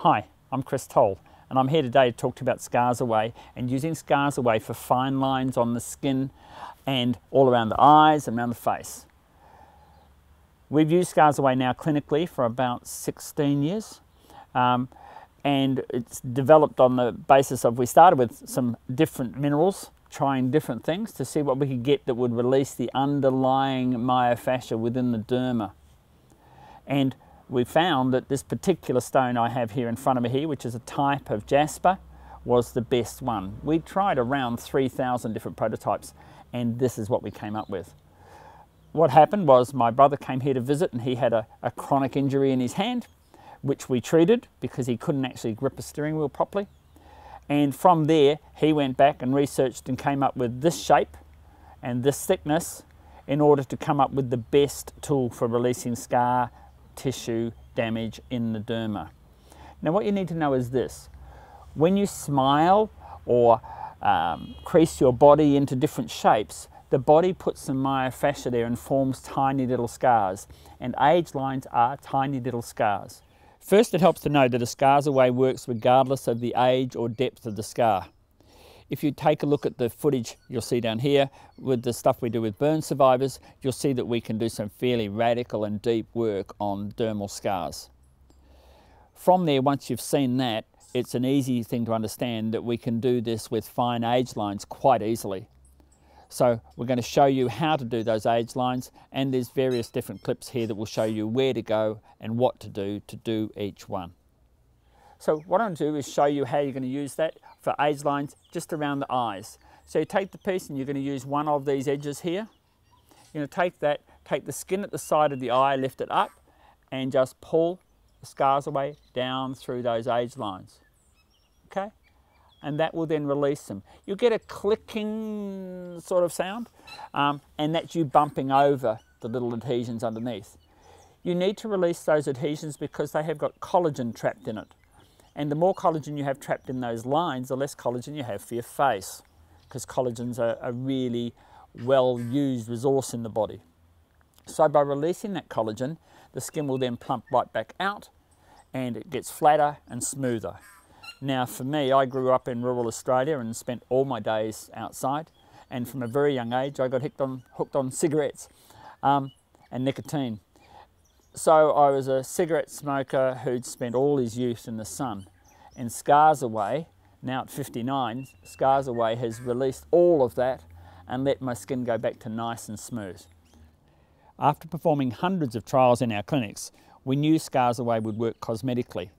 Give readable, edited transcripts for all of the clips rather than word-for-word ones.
Hi, I'm Toal, and I'm here today to talk to you about ScarsAway and using ScarsAway for fine lines on the skin and all around the eyes and around the face. We've used ScarsAway now clinically for about 16 years. And it's developed on the basis of, we started with some different minerals, trying different things to see what we could get that would release the underlying myofascia within the derma. And we found that this particular stone I have here in front of me here, which is a type of jasper, was the best one. We tried around 3,000 different prototypes, and this is what we came up with. What happened was my brother came here to visit, and he had a chronic injury in his hand, which we treated because he couldn't actually grip a steering wheel properly. And from there, he went back and researched and came up with this shape and this thickness in order to come up with the best tool for releasing scar tissue damage in the derma. Now what you need to know is this: when you smile or crease your body into different shapes, the body puts some myofascia there and forms tiny little scars, and age lines are tiny little scars. First, it helps to know that a ScarsAway works regardless of the age or depth of the scar. If you take a look at the footage you'll see down here with the stuff we do with burn survivors, you'll see that we can do some fairly radical and deep work on dermal scars. From there, once you've seen that, it's an easy thing to understand that we can do this with fine age lines quite easily. So we're going to show you how to do those age lines, and there's various different clips here that will show you where to go and what to do each one. So what I'm going to do is show you how you're going to use that for age lines just around the eyes. So you take the piece and you're going to use one of these edges here. You're going to take that, take the skin at the side of the eye, lift it up, and just pull the ScarsAway down through those age lines. Okay? And that will then release them. You'll get a clicking sort of sound, and that's you bumping over the little adhesions underneath. You need to release those adhesions because they have got collagen trapped in it. And the more collagen you have trapped in those lines, the less collagen you have for your face, because collagen's a really well-used resource in the body. So by releasing that collagen, the skin will then plump right back out, and it gets flatter and smoother. Now for me, I grew up in rural Australia and spent all my days outside, and from a very young age I got hooked on cigarettes and nicotine. So I was a cigarette smoker who'd spent all his youth in the sun, and ScarsAway, now at 59, ScarsAway has released all of that and let my skin go back to nice and smooth. After performing hundreds of trials in our clinics, we knew ScarsAway would work cosmetically.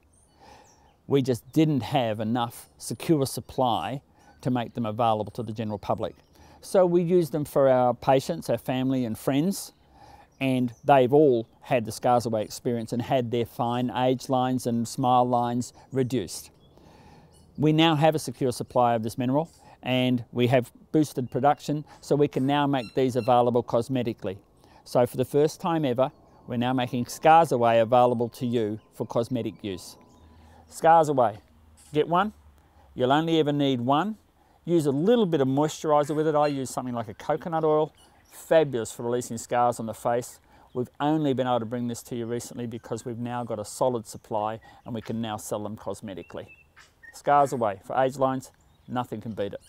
We just didn't have enough secure supply to make them available to the general public. So we used them for our patients, our family and friends, and they've all had the ScarsAway experience and had their fine age lines and smile lines reduced. We now have a secure supply of this mineral, and we have boosted production, so we can now make these available cosmetically. So for the first time ever, we're now making ScarsAway available to you for cosmetic use. ScarsAway, get one. You'll only ever need one. Use a little bit of moisturiser with it. I use something like a coconut oil. Fabulous for releasing scars on the face. We've only been able to bring this to you recently because we've now got a solid supply and we can now sell them cosmetically. ScarsAway for age lines, nothing can beat it.